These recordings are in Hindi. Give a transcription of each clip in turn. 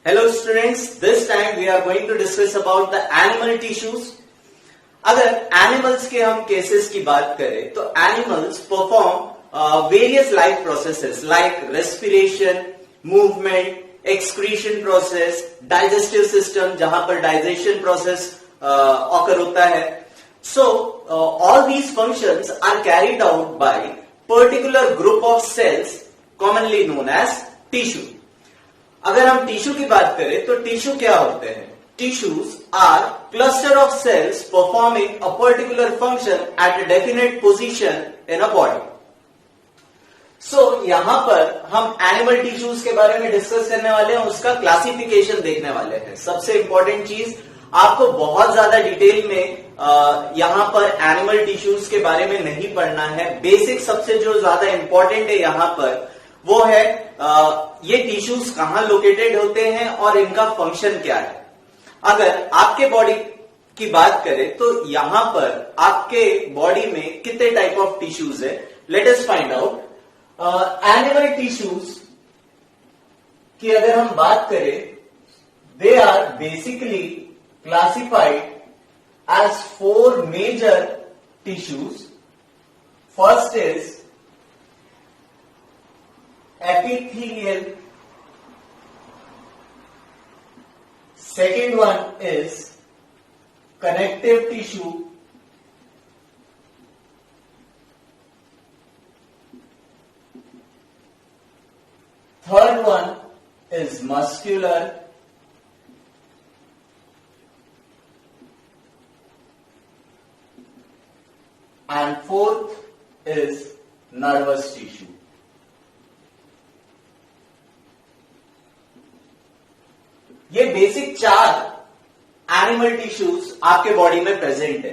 Hello students, this time we are going to discuss about the animal tissues. अगर एनिमल्स के हम केसेस की बात करें तो animals perform various life processes like respiration, movement, excretion process, digestive system जहां पर डाइजेशन प्रोसेस ऑकर होता है. So all these functions are carried out by particular group of cells commonly known as tissue. अगर हम टिश्यू की बात करें तो टिश्यू क्या होते हैं? Tissues are cluster of cells performing a particular function at a definite position in a body. So यहां पर हम एनिमल टिश्यूज के बारे में डिस्कस करने वाले हैं, उसका क्लासिफिकेशन देखने वाले हैं. सबसे इंपॉर्टेंट चीज, आपको बहुत ज्यादा डिटेल में यहां पर एनिमल टिश्यूज के बारे में नहीं पढ़ना है. बेसिक सबसे जो ज्यादा इंपॉर्टेंट है यहां पर वो है ये टिश्यूज कहां लोकेटेड होते हैं और इनका फंक्शन क्या है. अगर आपके बॉडी की बात करें तो यहां पर आपके बॉडी में कितने टाइप ऑफ टिश्यूज है, let us find out. Animal tissues की अगर हम बात करें, they are basically classified as 4 major tissues. First is epithelial, second one is connective tissue, third one is muscular, and fourth is nervous tissue. ये बेसिक 4 एनिमल टिश्यूज आपके बॉडी में प्रेजेंट है.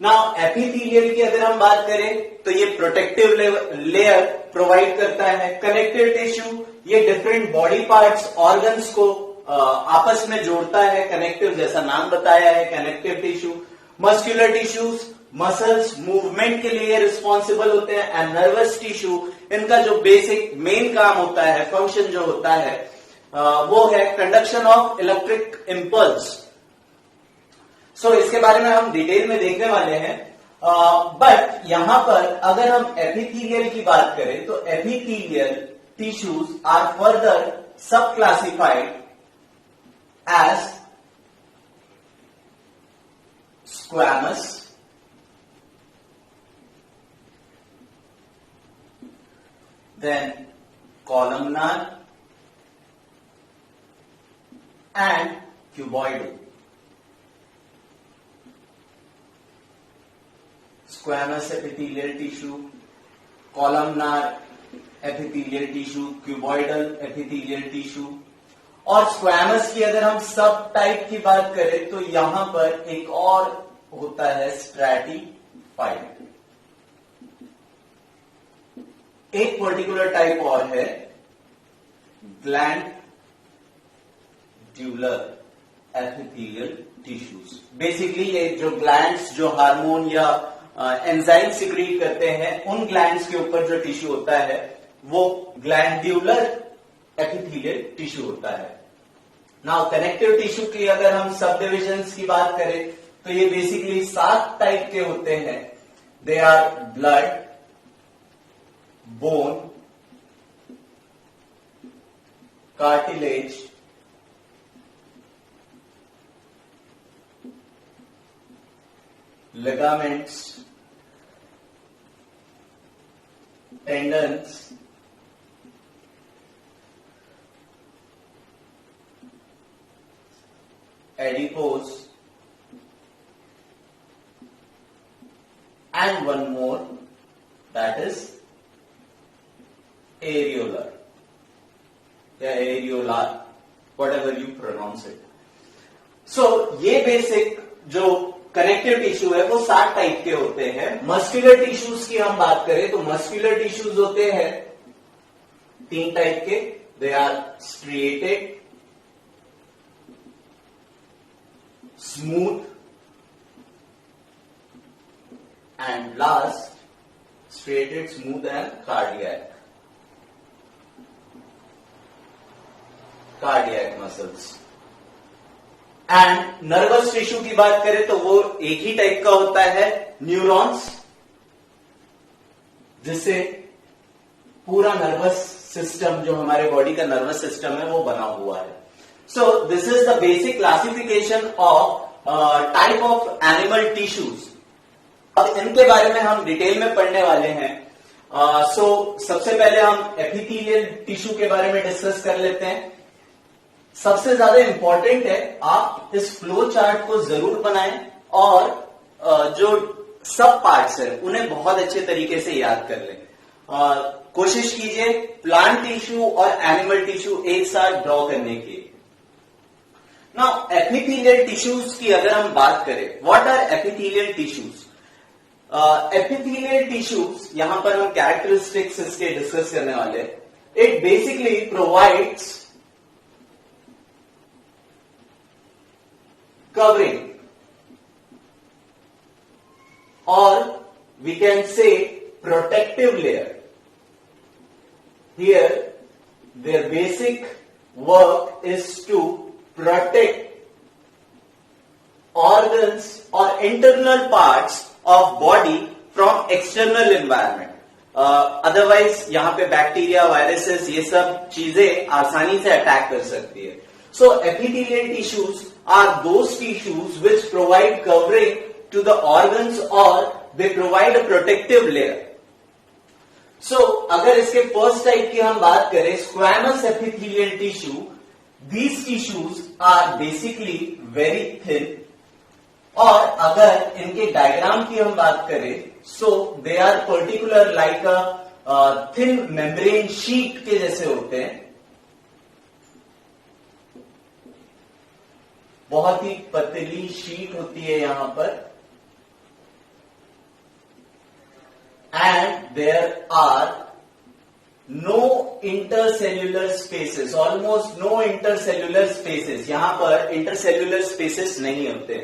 नाउ एपिथेलियल की अगर हम बात करें तो ये प्रोटेक्टिव लेयर प्रोवाइड करता है. कनेक्टिव टिश्यू ये डिफरेंट बॉडी पार्ट्स, ऑर्गन्स को आपस में जोड़ता है. कनेक्टिव जैसा नाम बताया है, connective tissue. Muscular tissues muscles movement के लिए रिस्पॉन्सिबल होते हैं. एंड नर्वस टिश्यू इनका जो बेसिक मेन काम होता है, फंक्शन जो होता है वो है कंडक्शन ऑफ इलेक्ट्रिक इंपल्स. सो इसके बारे में हम डिटेल में देखने वाले हैं. बट यहां पर अगर हम एपिथेलियल की बात करें तो epithelial tissues are further sub classified as squamous, then columnar and cuboidal. Squamous epithelial tissue, columnar epithelial tissue, cuboidal epithelial tissue. और स्क्वैमस की अगर हम सब टाइप की बात करें तो यहां पर एक और होता है स्ट्रैटिफाइड. एक पर्टिकुलर टाइप और है gland tubular epithelial tissues. Basically ये जो ग्लैंड्स जो हार्मोन या एंजाइम सिक्रीट करते हैं, उन ग्लैंड्स के ऊपर जो टिश्यू होता है वो ग्लैंड्यूलर एपिथेलियल टिश्यू होता है. नाउ कनेक्टिव टिश्यू की अगर हम सब डिविजन्स की बात करें तो ये बेसिकली 7 टाइप के होते हैं. They are blood, bone, cartilage, ligaments, tendons, adipose, and one more, that is areolar, areolar, whatever you pronounce it. So ये बेसिक जो कनेक्टिव टिश्यू है वो 7 टाइप के होते हैं. मस्कुलर टिश्यूज की हम बात करें तो मस्कुलर टिश्यूज होते हैं 3 टाइप के. They are striated, smooth and last striated, smooth and cardiac. Cardiac muscles. And nervous tissue की बात करें तो वो एक ही टाइप का होता है, न्यूरॉन्स, जिससे पूरा नर्वस सिस्टम, जो हमारे बॉडी का नर्वस सिस्टम है, वो बना हुआ है। So this is the basic classification of type of animal tissues. अब इनके बारे में हम डिटेल में पढ़ने वाले हैं। सबसे पहले हम एपिथेलियल टिश्यू के बारे में डिस्कस कर लेते हैं। सबसे ज्यादा इंपॉर्टेंट है, आप इस फ्लो चार्ट को जरूर बनाएं और जो सब पार्ट्स है उन्हें बहुत अच्छे तरीके से याद कर लें। कोशिश कीजिए प्लांट टिश्यू और एनिमल टिश्यू एक साथ ड्रॉ करने की। नाउ एपिथेलियल टिश्यूज की अगर हम बात करें, what are epithelial tissues? Epithelial tissues, यहां पर हम कैरेक्टरिस्टिक्स इसके डिस्कस करने वाले। It basically provides covering, or we can say protective layer. Here their basic work is to protect organs or internal parts of body from external environment. Otherwise यहां पे बैक्टीरिया, वायरसेस, ये सब चीजें आसानी से अटैक कर सकती है। So epithelial tissues are those tissues which provide covering to the organs or they provide a protective layer. So अगर इसके फर्स्ट टाइप की हम बात करें, squamous epithelial tissue, these tissues are basically very thin, और अगर इनके डायग्राम की हम बात करें, so they are particular like a thin membrane sheet के जैसे होते हैं, बहुत ही पतली शीट होती है यहां पर। And there are no intercellular spaces, almost no intercellular spaces, यहां पर इंटरसेल्यूलर स्पेसेस नहीं होते।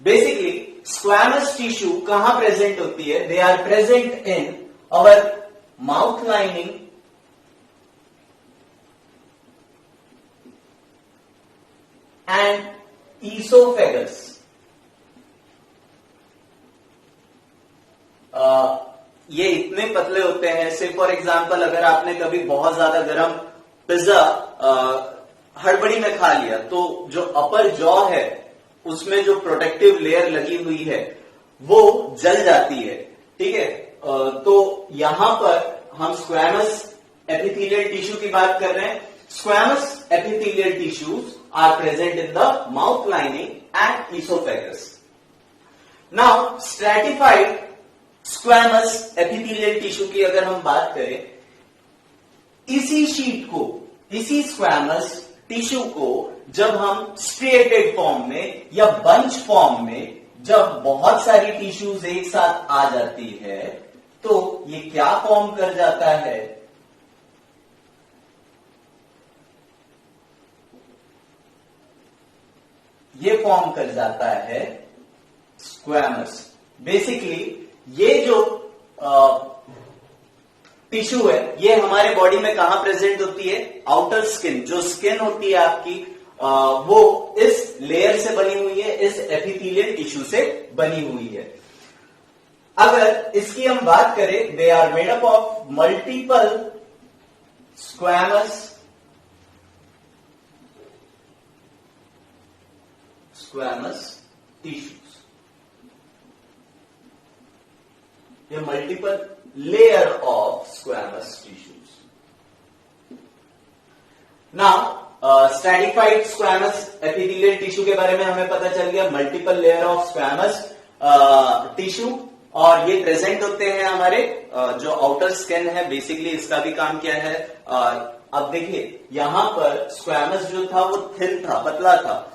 बेसिकली स्क्वैमस टिश्यू कहां प्रेजेंट होती है? They are present in our mouth lining and oesophagus. ये इतने पतले होते हैं, से फॉर एग्जांपल अगर आपने कभी बहुत ज्यादा गर्म पिज्जा हड़बड़ी में खा लिया, तो जो अपर जॉ है उसमें जो प्रोटेक्टिव लेयर लगी हुई है वो जल जाती है, ठीक है। तो यहां पर हम स्क्वैमस एपिथेलियल टिश्यू की बात कर रहे हैं। Squamous epithelial tissues are present in the mouth lining and esophagus. Now, stratified squamous epithelial tissue की अगर हम बात करें, इसी शीट को, इसी squamous टिश्यू को जब हम स्ट्रिएटेड फॉर्म में या बंच फॉर्म में, जब बहुत सारी टिश्यूज एक साथ आ जाती है, तो ये क्या फॉर्म कर जाता है? ये फॉर्म कर जाता है स्क्वैमस। बेसिकली ये जो टिश्यू है, ये हमारे बॉडी में कहां प्रेजेंट होती है? आउटर स्किन, जो स्किन होती है आपकी, वो इस लेयर से बनी हुई है, इस एपिथेलियल टिश्यू से बनी हुई है। अगर इसकी हम बात करें, they are made up of multiple squamous tissues. ये multiple layer of squamous tissues. Now stratified squamous epithelial tissue के बारे में हमें पता चल गया, multiple layer of squamous tissue, और ये प्रेजेंट होते हैं हमारे जो आउटर स्किन है। बेसिकली इसका भी काम क्या है? अब देखिए यहां पर स्क्वैमस जो था वो थिन था, पतला था,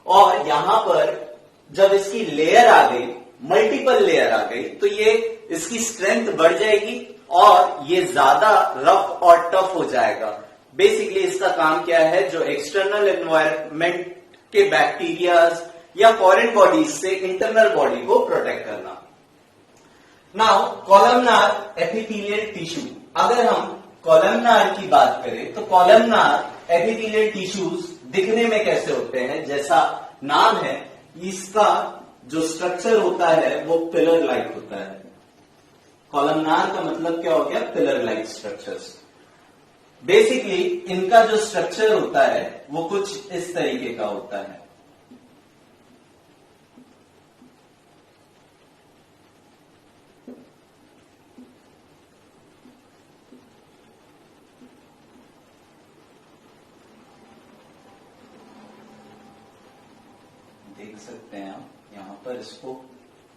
और यहां पर जब इसकी लेयर आ गई, मल्टीपल लेयर आ गई, तो ये इसकी स्ट्रेंथ बढ़ जाएगी और ये ज्यादा रफ और टफ हो जाएगा। बेसिकली इसका काम क्या है? जो एक्सटर्नल एनवायरनमेंट के बैक्टीरियाज या फॉरेन बॉडीज से इंटरनल बॉडी को प्रोटेक्ट करना। नाउ कॉलमनार एपिथेलियल टिश्यू, अगर हम कॉलमनार की बात करें तो कॉलमनार एपिथेलियल टिश्यूज दिखने में कैसे होते हैं, जैसा नाम है इसका जो स्ट्रक्चर होता है वो पिलर लाइक होता है। कॉलमनार का मतलब क्या हो गया, पिलर लाइक स्ट्रक्चर्स। बेसिकली इनका जो स्ट्रक्चर होता है वो कुछ इस तरीके का होता है। देख सकते हैं आप यहां पर इसको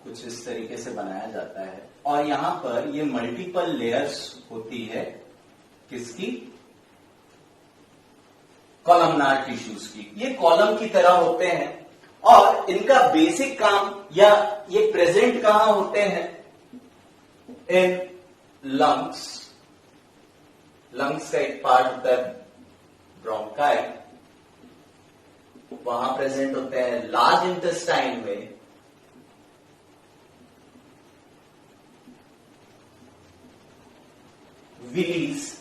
कुछ इस तरीके से बनाया जाता है और यहां पर ये मल्टीपल लेयर्स होती है किसकी, कॉलमनार टिश्यूज की। ये कॉलम की तरह होते हैं और इनका बेसिक काम या ये प्रेजेंट कहां होते हैं, इन लंग्स। लंग्स का एक पार्ट होता है ब्रोंकाई, वहां प्रेजेंट होते हैं। लार्ज इंटेस्टाइन में विलीज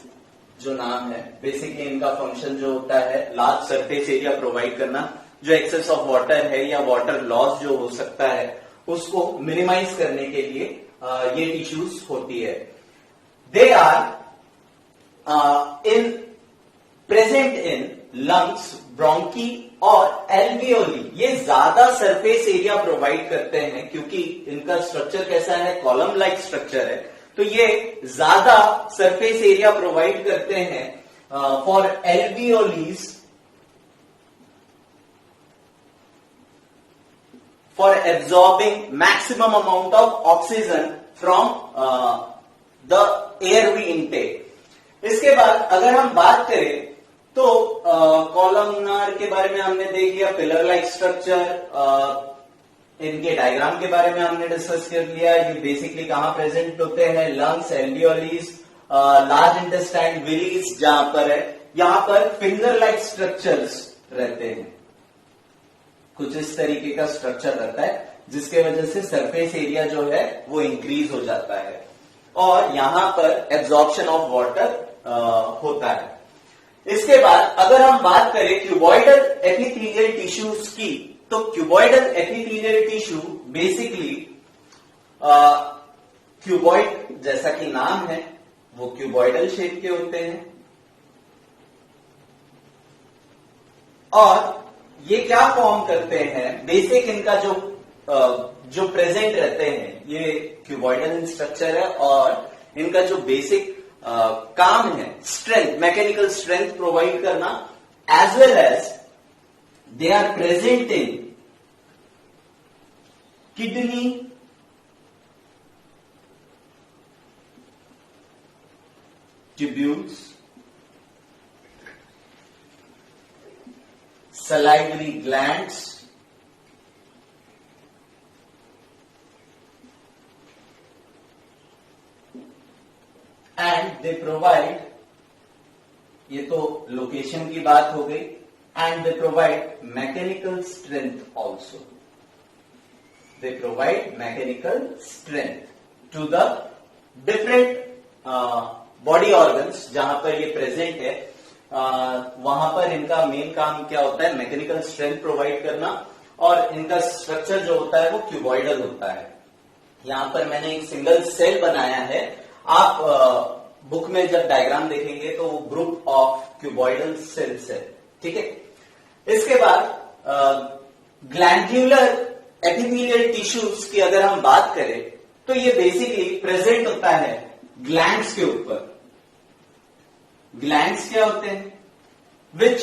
जो नाम है, बेसिकली इनका फंक्शन जो होता है लार्ज सरफेस एरिया प्रोवाइड करना, जो एक्सेस ऑफ वाटर है या वाटर लॉस जो हो सकता है उसको मिनिमाइज करने के लिए ये टिश्यूज होती है। They are in present in lungs, bronchi और एल्वियोली। ये ज्यादा सरफेस एरिया प्रोवाइड करते हैं क्योंकि इनका स्ट्रक्चर कैसा है, कॉलम लाइक स्ट्रक्चर है, तो ये ज्यादा सरफेस एरिया प्रोवाइड करते हैं for alveolis, for absorbing maximum amount of oxygen from the air we intake. इसके बाद अगर हम बात करें तो कॉलमनार के बारे में हमने देख लिया, पिलर लाइक स्ट्रक्चर, इनके डायग्राम के बारे में हमने डिस्कस कर लिया। ये बेसिकली कहां प्रेजेंट होते हैं, लंग्स, एल्वियोलीज, लार्ज इंटेस्टाइन, विलीज जहां पर है, यहां पर फिंगर लाइक स्ट्रक्चर्स रहते हैं। कुछ इस तरीके का स्ट्रक्चर रहता है जिसके वजह से सरफेस एरिया जो है वो इंक्रीज हो जाता है और यहां पर एब्जॉर्प्शन ऑफ वाटर होता है। इसके बाद अगर हम बात करें क्यूबॉइडल एपिथेलियल टिश्यूज की, तो cuboidal epithelial tissue basically cuboid जैसा कि नाम है वो क्यूबॉइडल शेप के होते हैं और ये क्या फॉर्म करते हैं, बेसिक इनका जो प्रेजेंट रहते हैं ये क्यूबॉइडल स्ट्रक्चर है और इनका जो बेसिक काम है स्ट्रेंथ, मैकेनिकल स्ट्रेंथ प्रोवाइड करना, as well as they are present in kidney, tubules, salivary glands, and they provide, ये तो लोकेशन की बात हो गई, and they provide mechanical strength also. They provide mechanical strength to the different body organs जहां पर ये प्रेजेंट है, वहां पर इनका मेन काम क्या होता है, मैकेनिकल स्ट्रेंथ प्रोवाइड करना और इनका स्ट्रक्चर जो होता है वो क्यूबॉइडल होता है। यहां पर मैंने एक सिंगल सेल बनाया है, आप बुक में जब डायग्राम देखेंगे तो वो ग्रुप ऑफ क्यूबॉइडल सेल्स है, ठीक है। इसके बाद ग्लैंड्यूलर एपिथेलियल टिश्यूज की अगर हम बात करें तो ये बेसिकली प्रेजेंट होता है ग्लैंड्स के ऊपर। ग्लैंड्स क्या होते हैं, which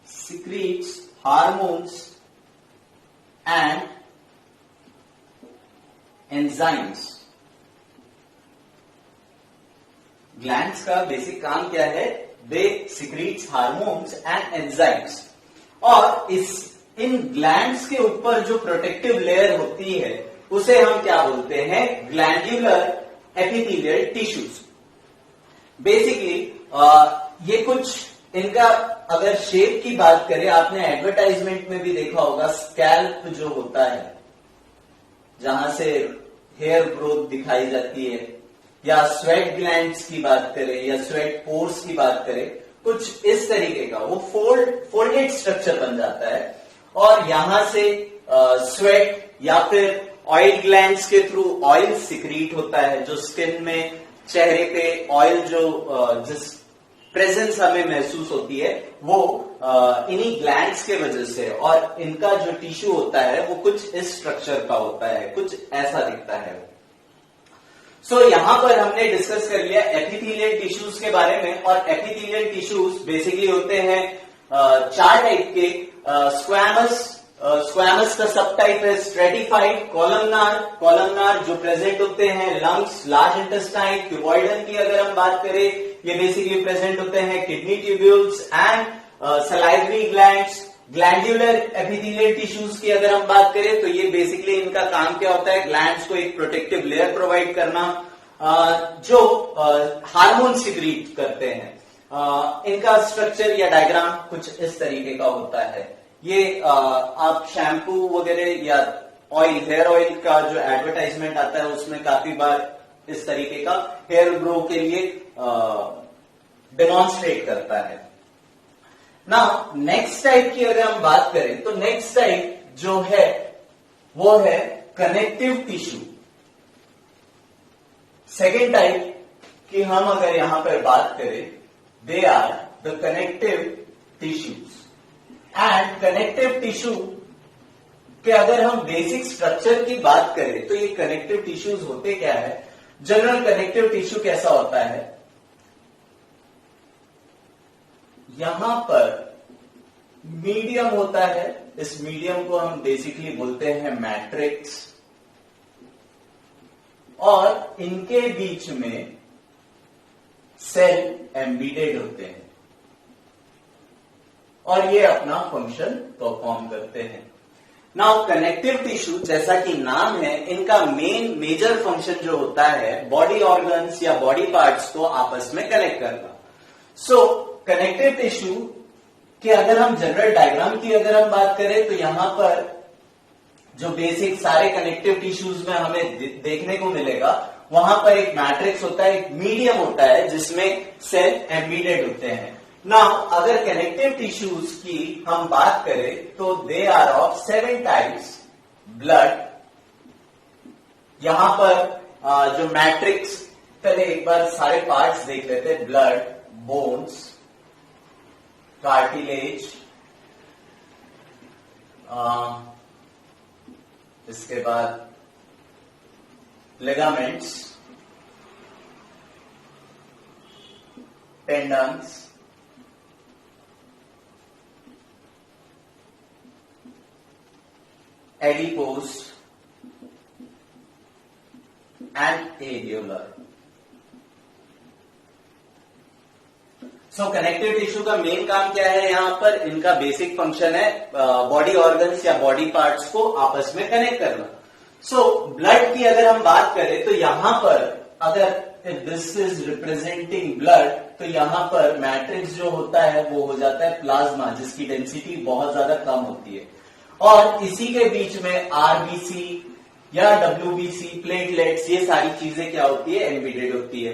secretes hormones and enzymes. Glands का बेसिक काम क्या है, they secretes hormones and enzymes और इन ग्लैंड्स के ऊपर जो प्रोटेक्टिव लेयर होती है उसे हम क्या बोलते हैं, ग्लैंड्यूलर एपिथेलियल टिश्यूज। बेसिकली ये कुछ इनका अगर शेप की बात करें, आपने एडवर्टाइजमेंट में भी देखा होगा, स्कैल्प जो होता है जहां से हेयर ग्रोथ दिखाई जाती है, या स्वेट ग्लैंड्स की बात करें या स्वेट पोर्स की बात करें, कुछ इस तरीके का वो फोल्डेड स्ट्रक्चर बन जाता है और यहां से स्वेट या फिर ऑयल ग्लैंड्स के थ्रू ऑयल सिक्रीट होता है, जो स्किन में चेहरे पे ऑयल जो जिस प्रेजेंस हमें महसूस होती है वो इन्हीं ग्लैंड्स के वजह से, और इनका जो टिश्यू होता है वो कुछ इस स्ट्रक्चर का होता है, कुछ ऐसा दिखता है। सो यहां पर हमने डिस्कस कर लिया एपिथेलियल टिश्यूज के बारे में, और एपिथेलियल टिश्यूज बेसिकली होते हैं 4 टाइप के। स्क्वैमस का सब टाइप है स्ट्रेटिफाइड, कॉलमनार जो प्रेजेंट होते हैं लंग्स, लार्ज इंटेस्टाइन, क्यूबॉइडल की अगर हम बात करें ये बेसिकली प्रेजेंट होते हैं kidney tubules and salivary glands. Glandular epithelial tissues की अगर हम बात करें तो ये बेसिकली इनका काम क्या होता है, ग्लैंड्स को एक प्रोटेक्टिव लेयर प्रोवाइड करना जो हार्मोन सिक्रीट करते हैं। इनका स्ट्रक्चर या डायग्राम कुछ इस तरीके का होता है। ये आप शैम्पू वगैरह या हेयर ऑयल का जो एडवर्टाइजमेंट आता है उसमें काफी बार इस तरीके का हेयर ग्रो के लिए डेमोन्स्ट्रेट करता है। नाउ नेक्स्ट टाइप की अगर हम बात करें तो नेक्स्ट टाइप जो है वो है कनेक्टिव टिश्यू। सेकेंड टाइप की हम अगर यहां पर बात करें, they are the connective tissues. And connective tissue के अगर हम बेसिक स्ट्रक्चर की बात करें तो ये कनेक्टिव टिश्यूज होते क्या है। जनरल कनेक्टिव टिश्यू कैसा होता है, यहां पर मीडियम होता है, इस मीडियम को हम बेसिकली बोलते हैं मैट्रिक्स, और इनके बीच में सेल एम्बीडेड होते हैं और ये अपना फंक्शन परफॉर्म करते हैं। नाउ कनेक्टिव टिश्यू जैसा कि नाम है, इनका मेजर फंक्शन जो होता है बॉडी ऑर्गन्स या बॉडी पार्ट्स को आपस में कनेक्ट करना। सो कनेक्टिव टिश्यू के अगर हम जनरल डायग्राम की अगर हम बात करें तो यहां पर जो बेसिक सारे कनेक्टिव टिश्यूज में हमें देखने को मिलेगा, वहां पर एक मैट्रिक्स होता है, एक मीडियम होता है जिसमें सेल एम्बीडेड होते हैं। नाउ अगर कनेक्टिव टिश्यूज की हम बात करें तो they are of 7 types. Blood, यहां पर जो मैट्रिक्स, पहले एक बार सारे पार्ट्स देख लेते हैं। ब्लड, बोन्स, कार्टिलेज, इसके बाद ligaments, tendons, adipose and areolar. So connective tissue का मेन काम क्या है, यहां पर इनका बेसिक फंक्शन है बॉडी ऑर्गन्स या बॉडी पार्ट्स को आपस में कनेक्ट करना। सो ब्लड की अगर हम बात करें तो यहां पर अगर दिस इज रिप्रेजेंटिंग ब्लड तो यहां पर मैट्रिक्स जो होता है वो हो जाता है प्लाज्मा, जिसकी डेंसिटी बहुत ज्यादा कम होती है, और इसी के बीच में आरबीसी या डब्ल्यूबीसी, प्लेटलेट्स, ये सारी चीजें क्या होती है, एम्बेडेड होती है।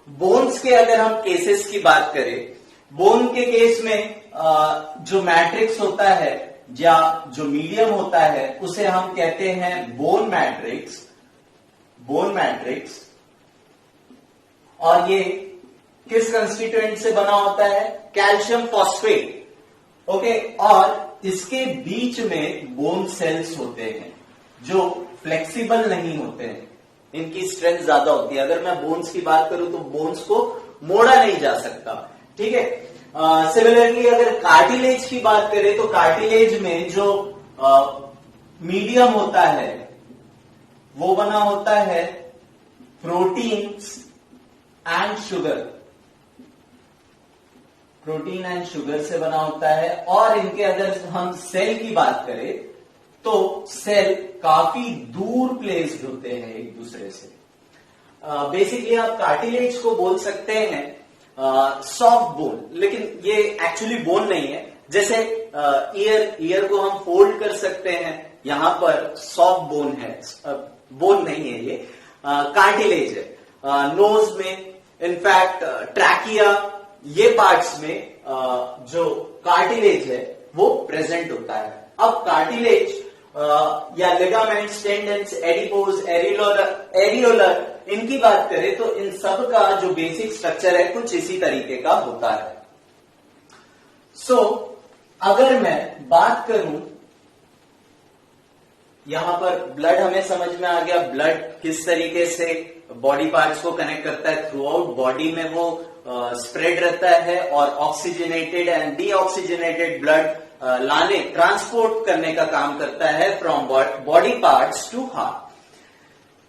बोन्स के अगर हम केसेस की बात करें, बोन के केस में जो मैट्रिक्स होता है या जो मीडियम होता है उसे हम कहते हैं बोन मैट्रिक्स, और ये किस कंस्टिट्यूएंट से बना होता है, कैल्शियम फॉस्फेट। ओके, और इसके बीच में बोन सेल्स होते हैं जो फ्लेक्सिबल नहीं होते हैं, इनकी स्ट्रेंथ ज्यादा होती है। अगर मैं बोन्स की बात करूं तो बोन्स को मोड़ा नहीं जा सकता, ठीक है। सिमिलरली अगर कार्टिलेज की बात करें तो कार्टिलेज में जो मीडियम होता है वो बना होता है proteins and sugar, protein and sugar से बना होता है। और इनके अगर हम सेल की बात करें तो सेल काफी दूर प्लेस्ड होते हैं एक दूसरे से। बेसिकली आप कार्टिलेज को बोल सकते हैं सॉफ्ट बोन, लेकिन ये एक्चुअली बोन नहीं है। जैसे ईयर को हम फोल्ड कर सकते हैं, यहां पर सॉफ्ट बोन है, बोन नहीं है, ये कार्टिलेज है। नोज में, इनफैक्ट ट्रैकिया, ये पार्ट्स में जो कार्टिलेज है वो प्रेजेंट होता है। अब कार्टिलेज या लिगामेंट्स, टेंडन्स, एडिपोज, एरियोलर, इनकी बात करें तो इन सब का जो बेसिक स्ट्रक्चर है कुछ इसी तरीके का होता है। सो अगर मैं बात करूं, यहां पर ब्लड हमें समझ में आ गया, ब्लड किस तरीके से बॉडी पार्ट्स को कनेक्ट करता है, थ्रू आउट बॉडी में वो स्प्रेड रहता है और ऑक्सीजनेटेड एंड डीऑक्सीजनेटेड ब्लड लाने, ट्रांसपोर्ट करने का काम करता है from body parts to heart.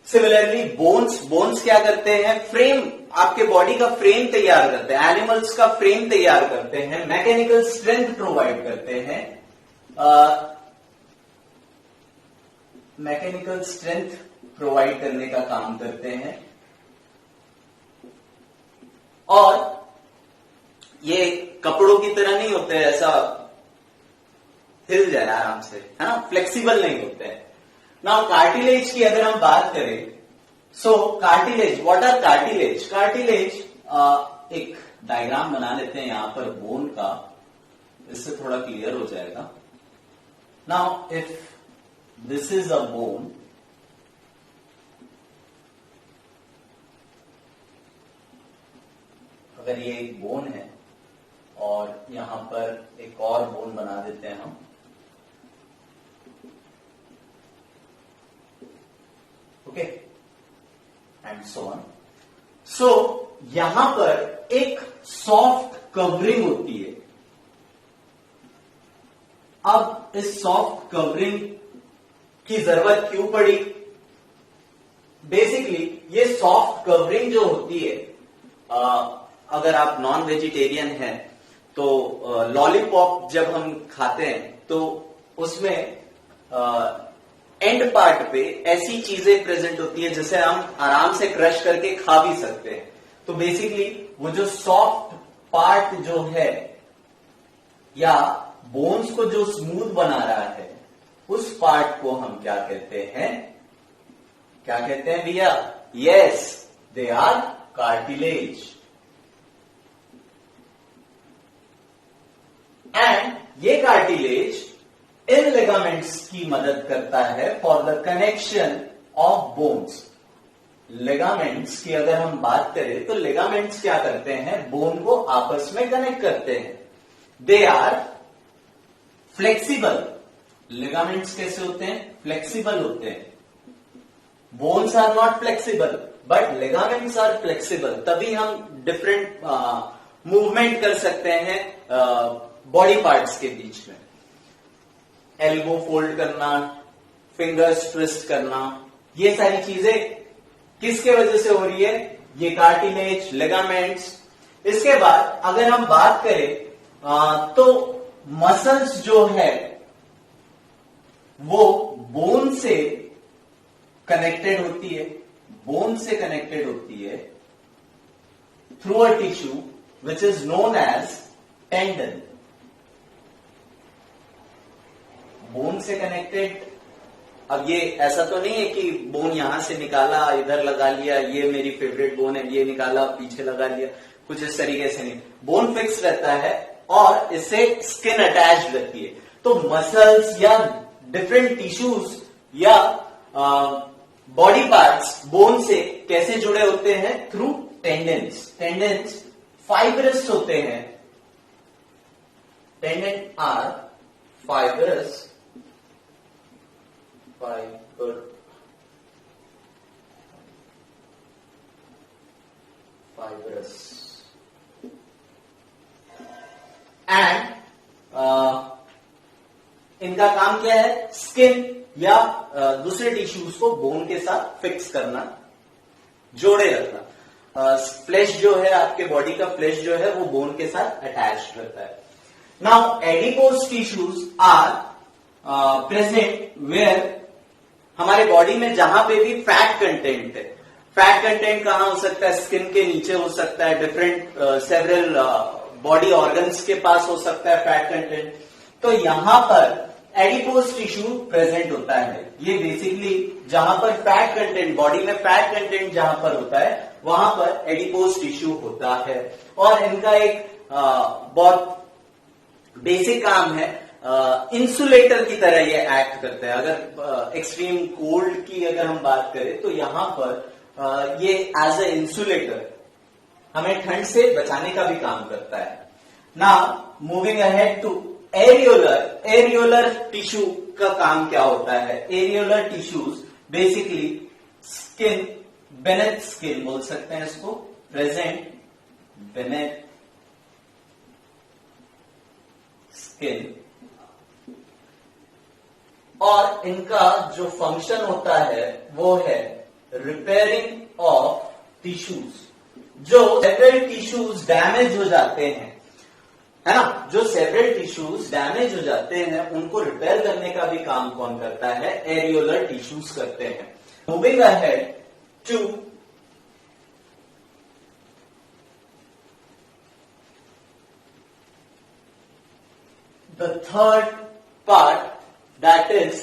Similarly bones क्या करते हैं, फ्रेम, आपके बॉडी का फ्रेम तैयार करते हैं, एनिमल्स का फ्रेम तैयार करते हैं, मैकेनिकल स्ट्रेंथ प्रोवाइड करते हैं, मैकेनिकल स्ट्रेंथ प्रोवाइड करने का काम करते हैं। और ये कपड़ों की तरह नहीं होते ऐसा हिल जाए आराम से, है ना, फ्लेक्सिबल नहीं होते हैं। नाउ कार्टिलेज की अगर हम बात करें, so cartilage, what are cartilage? Cartilage एक डायग्राम बना लेते हैं यहां पर बोन का, इससे थोड़ा क्लियर हो जाएगा। Now if this is a bone, अगर ये एक बोन है और यहां पर एक और बोन बना देते हैं हम, ओके, एंड सो ऑन। सो यहां पर एक सॉफ्ट कवरिंग होती है। अब इस सॉफ्ट कवरिंग की जरूरत क्यों पड़ी? बेसिकली ये सॉफ्ट कवरिंग जो होती है, अगर आप नॉन वेजिटेरियन हैं तो लॉलीपॉप जब हम खाते हैं तो उसमें एंड पार्ट पे ऐसी चीजें प्रेजेंट होती है जिसे हम आराम से क्रश करके खा भी सकते हैं। तो बेसिकली वो जो सॉफ्ट पार्ट जो है या बोन्स को जो स्मूथ बना रहा है, उस पार्ट को हम क्या कहते हैं? क्या कहते हैं भैया? Yes, they are cartilage. And ये कार्टिलेज इन लिगामेंट्स की मदद करता है for the connection of bones. Ligaments की अगर हम बात करें तो लिगामेंट्स क्या करते हैं? बोन को आपस में कनेक्ट करते हैं। They are flexible. लिगामेंट्स कैसे होते हैं? फ्लेक्सिबल होते हैं। Bones are not flexible but ligaments are flexible. तभी हम डिफरेंट मूवमेंट कर सकते हैं बॉडी पार्ट्स के बीच में। एल्बो फोल्ड करना, फिंगर्स ट्विस्ट करना, ये सारी चीजें किसके वजह से हो रही है? ये कार्टिलेज, लिगामेंट्स। इसके बाद अगर हम बात करें तो मसल्स जो है वो बोन से कनेक्टेड होती है, बोन से कनेक्टेड होती है through a tissue which is known as tendon. Bone से कनेक्टेड। अब ये ऐसा तो नहीं है कि बोन यहां से निकाला इधर लगा लिया, ये मेरी फेवरेट बोन है, ये निकाला पीछे लगा लिया, कुछ इस तरीके से नहीं। बोन फिक्स रहता है और इससे स्किन अटैच रहती है। तो मसल्स या डिफरेंट टिश्यूज या बॉडी पार्ट्स बोन से कैसे जुड़े होते हैं? Through tendencies. टेंडेंस फाइब्रस होते हैं। टेंडेन आर फाइब्रस, फाइब्रस एंड इनका काम क्या है? स्किन या दूसरे टिश्यूज को बोन के साथ फिक्स करना, जोड़े रखना। फ्लेश जो है, आपके बॉडी का फ्लेश जो है वो बोन के साथ अटैच रहता है। Now adipose tissues are present where, हमारे बॉडी में जहां पे भी फैट कंटेंट है। फैट कंटेंट कहां हो सकता है? स्किन के नीचे हो सकता है, डिफरेंट सेवरल बॉडी ऑर्गन्स के पास हो सकता है फैट कंटेंट। तो यहां पर एडिपोज टिश्यू प्रेजेंट होता है। ये बेसिकली जहां पर फैट कंटेंट, बॉडी में फैट कंटेंट जहां पर होता है वहां पर एडिपोज टिश्यू होता है। और इनका एक बहुत बेसिक काम है, इंसुलेटर की तरह ये एक्ट करते हैं। अगर एक्सट्रीम कोल्ड की अगर हम बात करें तो यहां पर ये एज ए इंसुलेटर हमें ठंड से बचाने का भी काम करता है। Now moving ahead to areolar. Areolar tissue का काम क्या होता है? Areolar tissues basically skin, beneath skin बोल सकते हैं इसको, प्रेजेंट बेनेथ स्किन, और इनका जो फंक्शन होता है वो है रिपेयरिंग ऑफ टिश्यूज। जो सेवरल टिश्यूज डैमेज हो जाते हैं, है ना, जो सेवरल टिश्यूज डैमेज हो जाते हैं उनको रिपेयर करने का भी काम कौन करता है? एरियोलर टिश्यूज करते हैं। Moving ahead to the third part, that is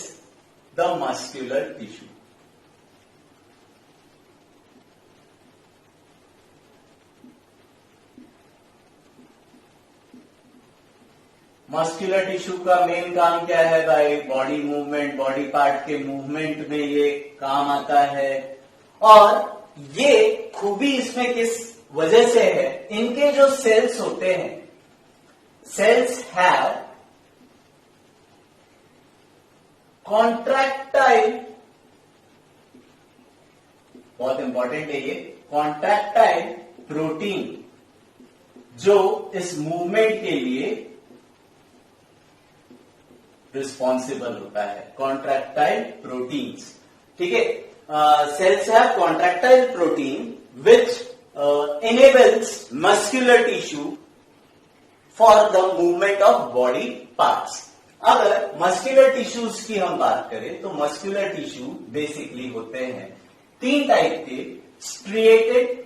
the muscular tissue. Muscular tissue का मेन काम क्या है भाई? बॉडी मूवमेंट, बॉडी पार्ट के मूवमेंट में ये काम आता है। और ये खूबी इसमें किस वजह से है? इनके जो सेल्स होते हैं, सेल्स हैव कॉन्ट्रैक्टाइल, बहुत इंपॉर्टेंट है ये, कॉन्ट्रैक्टाइल प्रोटीन जो इस मूवमेंट के लिए रिस्पॉन्सिबल होता है। कॉन्ट्रैक्टाइल प्रोटीन्स, ठीक है। Cells have contractile protein which enables muscular tissue for the movement of body parts. अगर मस्कुलर टिश्यूज की हम बात करें तो मस्कुलर टिश्यू बेसिकली होते हैं 3 टाइप के, striated,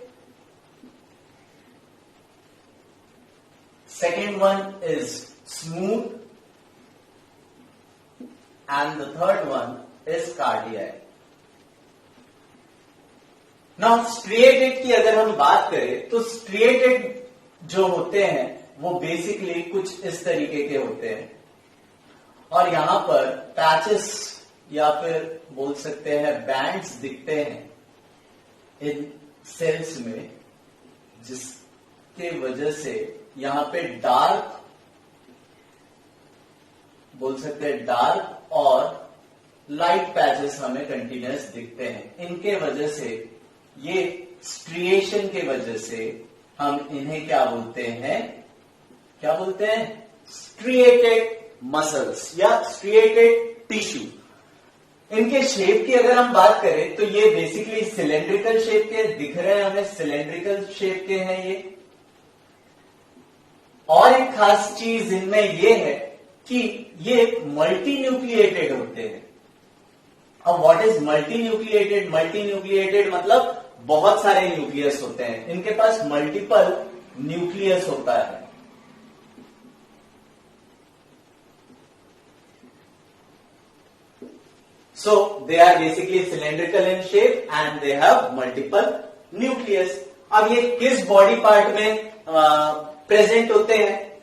second one is smooth, and the third one is cardiac. Now striated की अगर हम बात करें तो स्ट्रिएटेड जो होते हैं वो बेसिकली कुछ इस तरीके के होते हैं, और यहां पर पैचेस या फिर बोल सकते हैं बैंड्स दिखते हैं इन सेल्स में, जिसके वजह से यहां पे डार्क, बोल सकते हैं डार्क और लाइट पैचेस हमें कंटिन्यूअस दिखते हैं। इनके वजह से, ये स्ट्रिएशन के वजह से हम इन्हें क्या बोलते हैं? क्या बोलते हैं? स्ट्रिएटेड मसल्स या स्ट्रिएटेड टिश्यू। इनके शेप की अगर हम बात करें तो ये बेसिकली सिलेंड्रिकल शेप के दिख रहे हैं हमें, सिलेंड्रिकल शेप के हैं ये। और एक खास चीज इनमें ये है कि ये मल्टी न्यूक्लिएटेड होते हैं। अब what is multi nucleated? Multi nucleated मतलब बहुत सारे न्यूक्लियस होते हैं, इनके पास मल्टीपल न्यूक्लियस होता है। So they are basically cylindrical in shape and they have multiple nucleus. अब ये किस बॉडी पार्ट में प्रेजेंट होते हैं?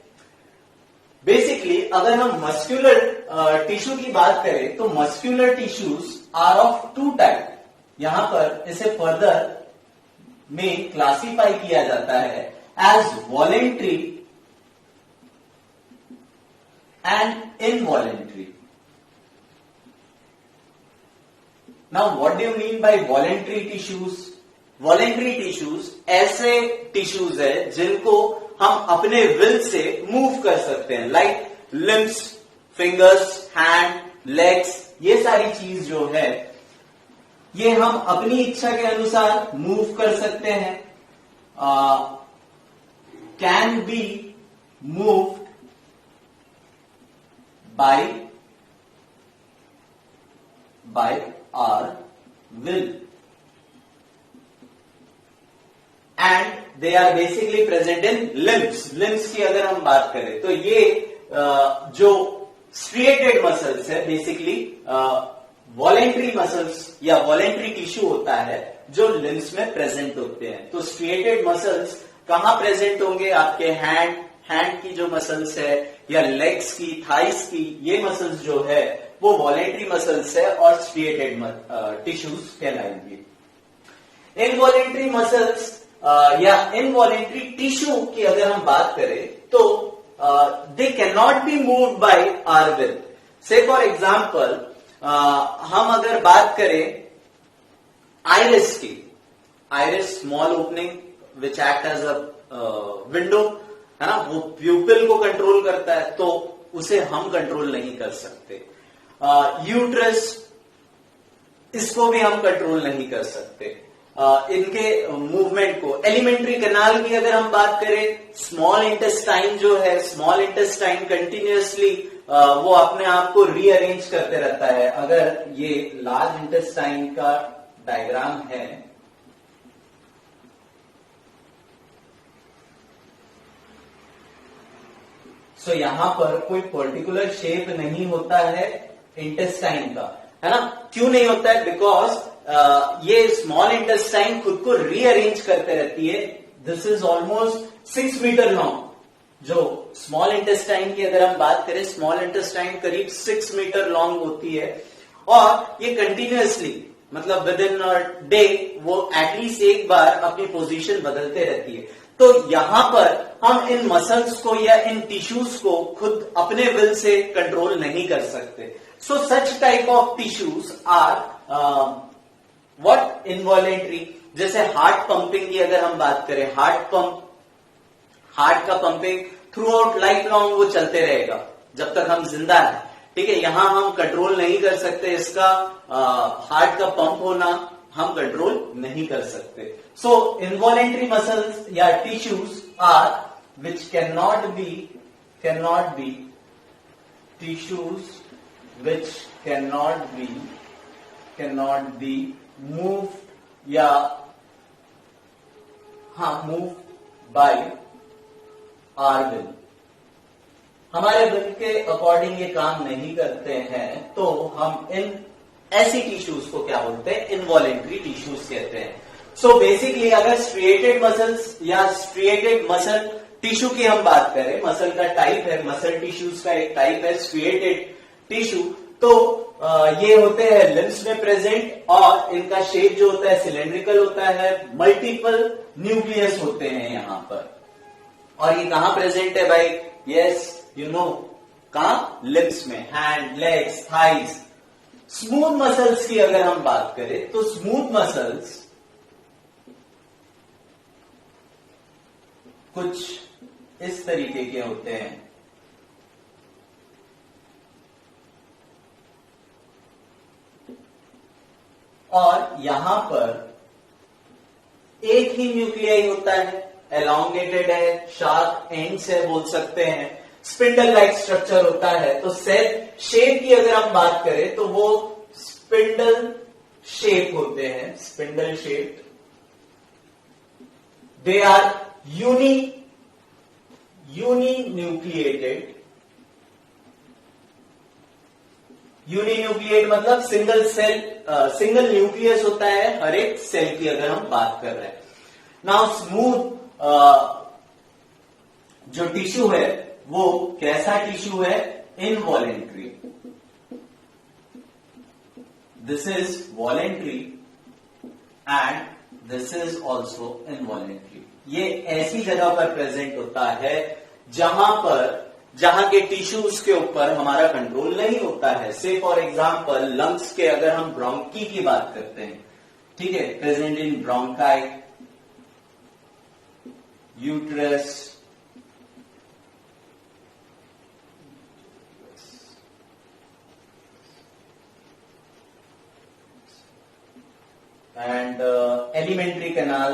बेसिकली अगर हम मस्कुलर टिश्यू की बात करें तो muscular tissues are of 2 type. यहां पर इसे फर्दर में क्लासिफाई किया जाता है as voluntary and involuntary. Now what do you mean by voluntary tissues? Voluntary tissues ऐसे टिश्यूज है जिनको हम अपने विल से मूव कर सकते हैं, like limbs, fingers, hand, legs, ये सारी चीज जो है ये हम अपनी इच्छा के अनुसार मूव कर सकते हैं। Can be moved bye our will, and they are basically present in limbs. Limbs की अगर हम बात करें तो ये जो striated muscles है बेसिकली वॉलेंट्री मसल्स या वॉलेंट्री टिश्यू होता है, जो लिम्स में प्रेजेंट होते हैं। तो स्ट्रिएटेड मसल्स कहां प्रेजेंट होंगे? आपके हैंड की जो मसल्स है या लेग्स की, थाइस की, ये मसल्स जो है वो वॉलेंट्री मसल्स है और स्ट्रिएटेड टिश्यूज कहलाएंगे। इनवॉलेंट्री मसल्स या इनवॉलेंट्री टिश्यू की अगर हम बात करें तो they can not be moved by our will. Say for example हम अगर बात करें आइरिस की, iris small opening which act as a window, है ना, वो प्यूपिल को कंट्रोल करता है, तो उसे हम कंट्रोल नहीं कर सकते। यूट्रस, इसको भी हम कंट्रोल नहीं कर सकते, इनके मूवमेंट को। एलिमेंट्री कैनाल की अगर हम बात करें, स्मॉल इंटेस्टाइन जो है, स्मॉल इंटेस्टाइन कंटिन्यूअसली वो अपने आप को रीअरेंज करते रहता है। अगर ये लार्ज इंटेस्टाइन का डायग्राम है, सो यहां पर कोई पर्टिकुलर शेप नहीं होता है इंटेस्टाइन का, है ना। क्यों नहीं होता है? बिकॉज ये स्मॉल इंटेस्टाइन खुद को रीअरेंज करते रहती है। This is almost 6 metre long. जो स्मॉल इंटेस्टाइन की अगर हम बात करें, स्मॉल इंटेस्टाइन करीब 6 मीटर लॉन्ग होती है और ये कंटिन्यूअसली, मतलब विद इन अ डे वो एटलीस्ट एक बार अपनी पोजीशन बदलते रहती है। तो यहां पर हम इन मसल्स को या इन टिश्यूज को खुद अपने विल से कंट्रोल नहीं कर सकते। So such type of tissues are what? Involuntary. जैसे हार्ट पंपिंग की अगर हम बात करें, हार्ट का pumping throughout lifelong वो चलते रहेगा जब तक हम जिंदा हैं, ठीक है। यहां हम कंट्रोल नहीं कर सकते इसका, हार्ट का पंप होना हम कंट्रोल नहीं कर सकते। सो इनवॉलेंट्री मसल्स या tissues are which can not be tissues which cannot be moved या moved by our will। हमारे विल के अकॉर्डिंग ये काम नहीं करते हैं, तो हम इन ऐसी टिश्यूज को क्या बोलते हैं? इनवॉलेंट्री टिश्यूज कहते हैं। सो बेसिकली अगर स्ट्रिएटेड मसल्स या स्ट्रिएटेड मसल टिश्यू की हम बात करें, मसल का टाइप है, मसल टिश्यूज का एक टाइप है स्ट्रिएटेड टिश्यू, तो ये होते हैं लिम्स में प्रेजेंट और इनका शेप जो होता है सिलेंड्रिकल होता है, मल्टीपल न्यूक्लियस होते हैं यहां पर। और ये कहां प्रेजेंट है भाई? यस यू नो, कहां? लिम्स में, hand, legs, thighs. Smooth muscles की अगर हम बात करें तो स्मूथ मसल्स कुछ इस तरीके के होते हैं। और यहां पर एक ही न्यूक्लियाई होता है, एलोंगेटेड है, शार्प एंड्स है बोल सकते हैं, स्पिंडल लाइक स्ट्रक्चर होता है। तो सेल शेप की अगर हम बात करें तो वो स्पिंडल शेप होते हैं, spindle shape. They are uninucleated. Uninucleate मतलब सिंगल न्यूक्लियस होता है हर एक सेल की अगर हम बात कर रहे हैं। नाउ स्मूथ जो टिश्यू है वो कैसा टिश्यू है? Involuntary. This is voluntary and this is also involuntary. ये ऐसी जगह पर प्रेजेंट होता है जहां के टिश्यूज के ऊपर हमारा कंट्रोल नहीं होता है। से फॉर एग्जांपल लंग्स के अगर हम ब्रोंकी की बात करते हैं, ठीक है, present in bronchi, uterus, and elementary canal,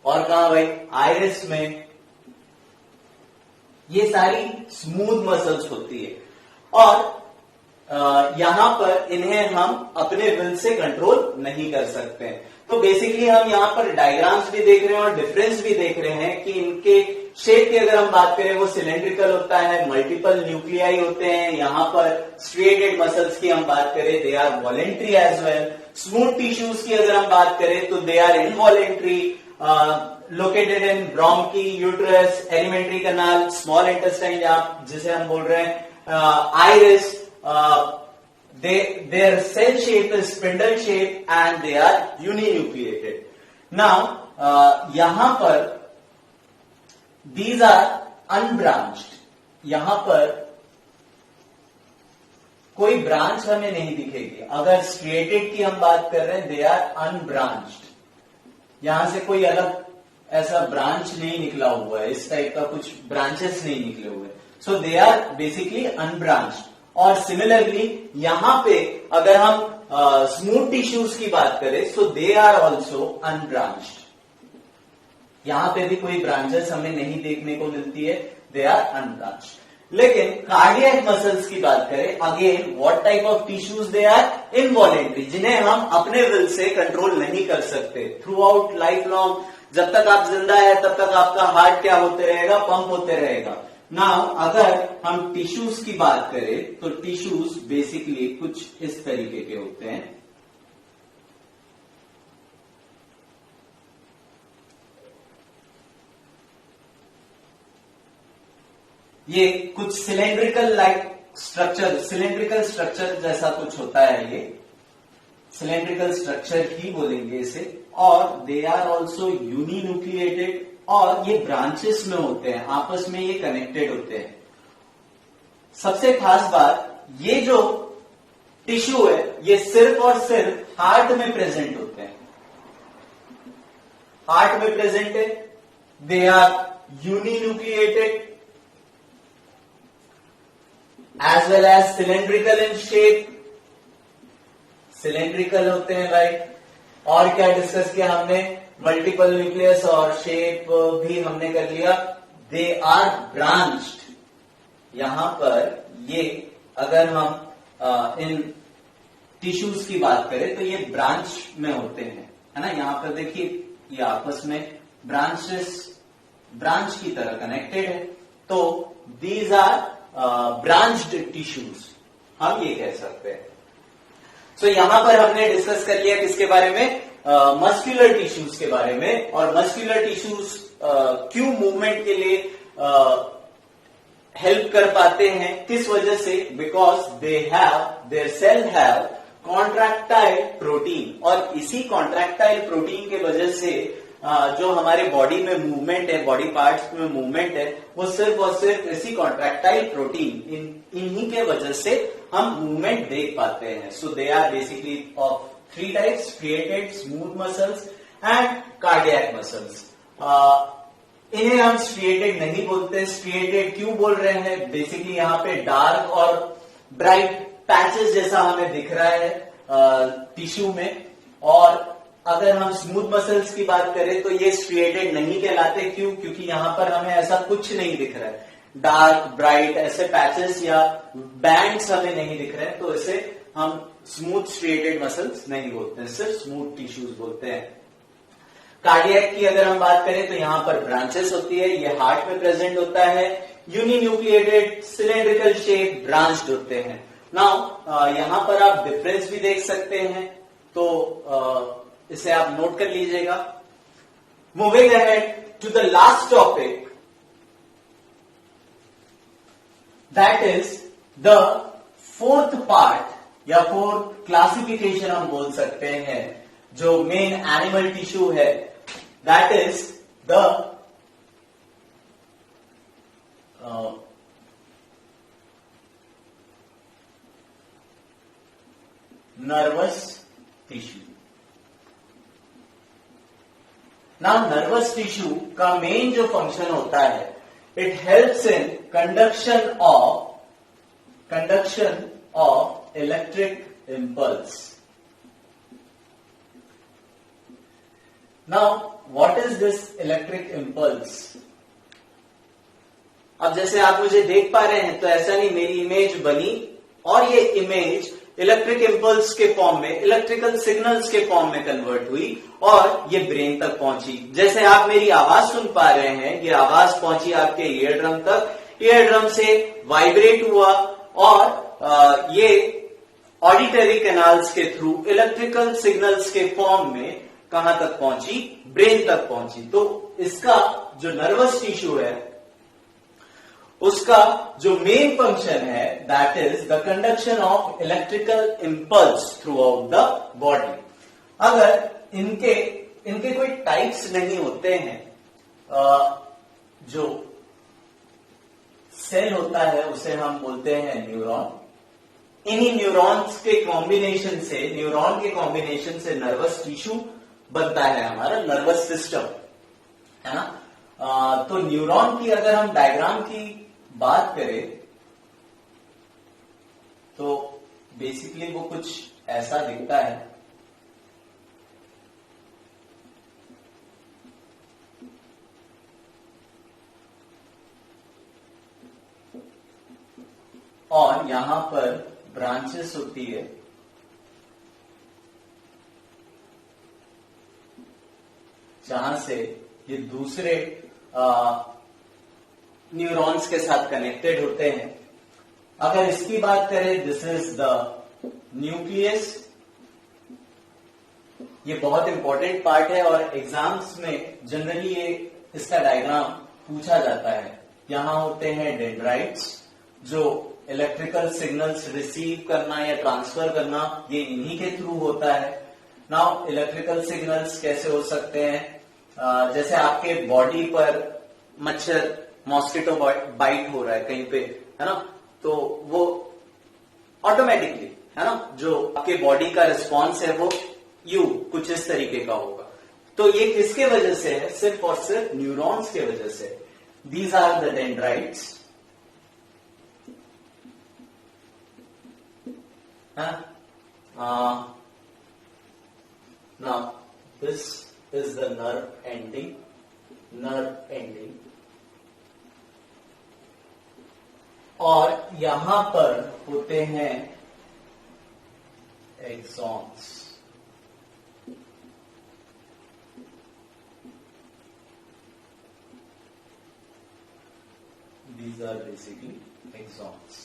और कहा भाई? आइरिस में। ये सारी स्मूथ मसल्स होती है और यहां पर इन्हें हम अपने विल से कंट्रोल नहीं कर सकते हैं। तो बेसिकली हम यहां पर डायग्राम्स भी देख रहे हैं और डिफरेंस भी देख रहे हैं कि इनके शेप की अगर हम बात करें वो सिलेंड्रिकल होता है, मल्टीपल न्यूक्लियाई होते हैं। यहां पर स्ट्रिएटेड मसल्स की हम बात करें, they are voluntary as well. Smooth tissues की अगर हम बात करें तो they are involuntary, located in bronchi, uterus, alimentary canal, small intestine जिसे हम बोल रहे हैं, iris. their cell shape is spindle shape and they are uninucleated. Now यहां पर these are unbranched, यहां पर कोई ब्रांच हमें नहीं दिखेगी। अगर स्ट्रिएटेड की हम बात कर रहे हैं, दे आर अनब्रांच्ड, यहां से कोई अलग ऐसा ब्रांच नहीं निकला हुआ है, इस टाइप का कुछ ब्रांचेस नहीं निकले हुए, सो दे आर बेसिकली अनब्रांच्ड। और सिमिलरली यहां पे अगर हम स्मूथ टिश्यूज की बात करें, सो दे आर ऑल्सो अनब्रांच्ड, यहां पे भी कोई ब्रांचेस हमें नहीं देखने को मिलती है, दे आर अनब्रांच्ड। लेकिन कार्डियक मसल्स की बात करें, again what type of tissues, they are involuntary, जिन्हें हम अपने विल से कंट्रोल नहीं कर सकते। थ्रू आउट लाइफ लॉन्ग, जब तक आप जिंदा है तब तक आपका हार्ट क्या होते रहेगा, पंप होते रहेगा। नाउ अगर हम टिश्यूज की बात करें तो टिश्यूज बेसिकली कुछ इस तरीके के होते हैं। ये कुछ सिलेंड्रिकल स्ट्रक्चर जैसा कुछ होता है, ये सिलेंड्रिकल स्ट्रक्चर ही बोलेंगे इसे। और दे आर ऑल्सो यूनिन्यूक्लिएटेड, और ये ब्रांचेस में होते हैं, आपस में ये कनेक्टेड होते हैं। सबसे खास बात, ये जो टिश्यू है ये सिर्फ और सिर्फ हार्ट में प्रेजेंट होते हैं, हार्ट में प्रेजेंट है। They are uninucleated as well as cylindrical in shape, cylindrical होते हैं राइट। और क्या डिस्कस किया हमने, मल्टीपल न्यूक्लियस और शेप भी हमने कर लिया। दे आर ब्रांच्ड, यहां पर ये अगर हम इन टिश्यूज की बात करें तो ये ब्रांच में होते हैं, है ना। यहां पर देखिए ये आपस में ब्रांच की तरह कनेक्टेड है, तो दीज आर ब्रांच्ड टिश्यूज, हम ये कह सकते हैं। सो यहां पर हमने डिस्कस कर लिया किसके बारे में, मस्कुलर टिश्यूज के बारे में। और मस्कुलर टिश्यूज क्यों मूवमेंट के लिए हेल्प कर पाते हैं, किस वजह से, because their cell have contractile protein. और इसी कॉन्ट्रैक्टाइल प्रोटीन के वजह से जो हमारे बॉडी में मूवमेंट है, बॉडी पार्ट्स में मूवमेंट है, वो सिर्फ और सिर्फ इसी कॉन्ट्रैक्टाइल प्रोटीन, इन्हीं के वजह से हम मूवमेंट देख पाते हैं। So they are basically of 3 types, striated, smooth muscles and cardiac muscles. इन्हें हम स्ट्रिएटेड नहीं बोलते। स्ट्रिएटेड क्यों बोल रहे हैं, बेसिकली यहाँ पे डार्क और ब्राइट पैचेस जैसा हमें दिख रहा है टिश्यू में। और अगर हम स्मूथ मसल्स की बात करें तो ये स्ट्रिएटेड नहीं कहलाते, क्यों, क्योंकि यहां पर हमें ऐसा कुछ नहीं दिख रहा है, डार्क ब्राइट ऐसे पैचेस या बैंड्स हमें नहीं दिख रहे हैं, तो इसे हम स्मूथ स्ट्रिएटेड मसल्स नहीं बोलते हैं, सिर्फ स्मूथ टिश्यूज बोलते हैं। कार्डियक की अगर हम बात करें तो यहां पर ब्रांचेस होती है, ये हार्ट में प्रेजेंट होता है, यूनिन्यूक्लिएटेड, सिलेंड्रिकल शेप, ब्रांच्ड होते हैं। नाउ यहां पर आप डिफरेंस भी देख सकते हैं, तो इसे आप नोट कर लीजिएगा। Moving ahead to the last topic, that is the fourth part या फोर्थ क्लासिफिकेशन हम बोल सकते हैं, जो मेन एनिमल टिश्यू है, that is the nervous tissue. ना नर्वस टिश्यू का मेन जो फंक्शन होता है, it helps in conduction of electric impulse. Now what is this electric impulse? अब जैसे आप मुझे देख पा रहे हैं, तो ऐसा नहीं, मेरी इमेज बनी और ये इमेज इलेक्ट्रिक इंपल्स के फॉर्म में, इलेक्ट्रिकल सिग्नल्स के फॉर्म में कन्वर्ट हुई और ये ब्रेन तक पहुंची। जैसे आप मेरी आवाज सुन पा रहे हैं, ये आवाज पहुंची आपके ईयर ड्रम तक, ईयर ड्रम से वाइब्रेट हुआ और ये ऑडिटरी कैनाल्स के थ्रू इलेक्ट्रिकल सिग्नल्स के फॉर्म में कहां तक पहुंची, ब्रेन तक पहुंची। तो इसका जो नर्वस टिश्यू है उसका जो मेन फंक्शन है that is the conduction of electrical impulse through out the body. अगर इनके कोई टाइप्स नहीं होते हैं, जो सेल होता है उसे हम बोलते हैं न्यूरॉन। इन्हीं न्यूरॉन्स के कॉम्बिनेशन से, न्यूरॉन के कॉम्बिनेशन से नर्वस टिश्यू बनता है, हमारा नर्वस सिस्टम है ना। तो न्यूरॉन की अगर हम डायग्राम की बात करें तो बेसिकली वो कुछ ऐसा दिखता है। और यहां पर ब्रांचेस होती है, जहां से ये दूसरे न्यूरॉन्स के साथ कनेक्टेड होते हैं। अगर इसकी बात करें, दिस इज द न्यूक्लियस। ये बहुत इंपॉर्टेंट पार्ट है और एग्जाम्स में जनरली ये इसका डायग्राम पूछा जाता है। यहां होते हैं डेंड्राइट्स, जो इलेक्ट्रिकल सिग्नल्स रिसीव करना या ट्रांसफर करना ये इन्हीं के थ्रू होता है। नाउ इलेक्ट्रिकल सिग्नल्स कैसे हो सकते हैं? जैसे आपके बॉडी पर मच्छर, मॉस्किटो बाइट हो रहा है कहीं पे, है ना, तो वो ऑटोमेटिकली, है ना, जो आपके बॉडी का रिस्पॉन्स है वो कुछ इस तरीके का होगा। तो ये किसके वजह से है? सिर्फ और सिर्फ न्यूरॉन्स के वजह से। These are the dendrites. Now this is the nerve ending, और यहां पर होते हैं exons. These are basically axons.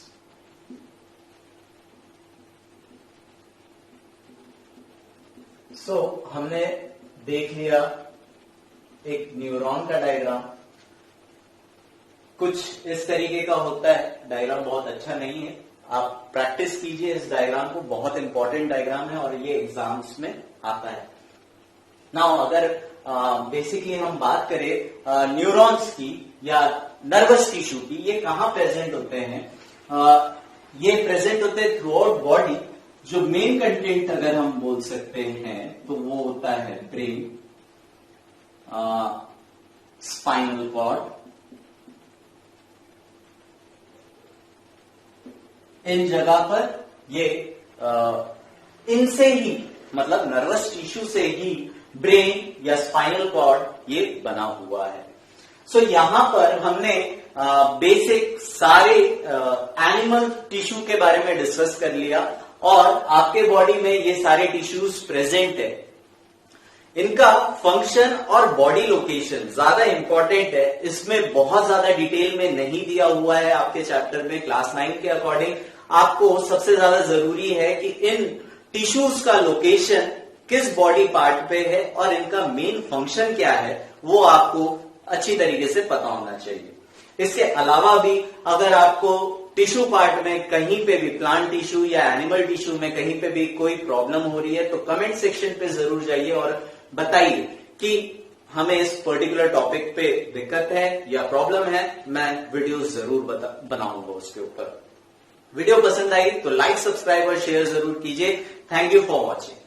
हमने देख लिया एक न्यूरॉन का डायग्राम, कुछ इस तरीके का होता है। डायग्राम बहुत अच्छा नहीं है, आप प्रैक्टिस कीजिए इस डायग्राम को, बहुत इंपॉर्टेंट डायग्राम है और ये एग्जाम्स में आता है। नाउ अगर बेसिकली हम बात करें न्यूरॉन्स की या नर्वस टिश्यू की, ये कहां प्रेजेंट होते हैं? ये प्रेजेंट होते हैं थ्रू आउट बॉडी। जो मेन कंटेंट अगर हम बोल सकते हैं तो वो होता है ब्रेन, स्पाइनल कॉर्ड, इन जगह पर ये इनसे ही, मतलब नर्वस टिश्यू से ही ब्रेन या स्पाइनल कॉर्ड ये बना हुआ है। सो यहां पर हमने बेसिक सारे एनिमल टिश्यू के बारे में डिस्कस कर लिया और आपके बॉडी में ये सारे टिश्यूज प्रेजेंट है। इनका फंक्शन और बॉडी लोकेशन ज्यादा इंपॉर्टेंट है, इसमें बहुत ज्यादा डिटेल में नहीं दिया हुआ है आपके चैप्टर में। क्लास 9 के अकॉर्डिंग आपको सबसे ज्यादा जरूरी है कि इन टिश्यूज का लोकेशन किस बॉडी पार्ट पे है और इनका मेन फंक्शन क्या है वो आपको अच्छी तरीके से पता होना चाहिए। इसके अलावा भी अगर आपको टिश्यू पार्ट में कहीं पे भी, प्लांट टिश्यू या एनिमल टिश्यू में कहीं पे भी कोई प्रॉब्लम हो रही है तो कमेंट सेक्शन पे जरूर जाइए और बताइए कि हमें इस पर्टिकुलर टॉपिक पे दिक्कत है या प्रॉब्लम है। मैं वीडियो जरूर बनाऊंगा उसके ऊपर। वीडियो पसंद आई तो लाइक, सब्सक्राइब और शेयर जरूर कीजिए। Thank you for watching.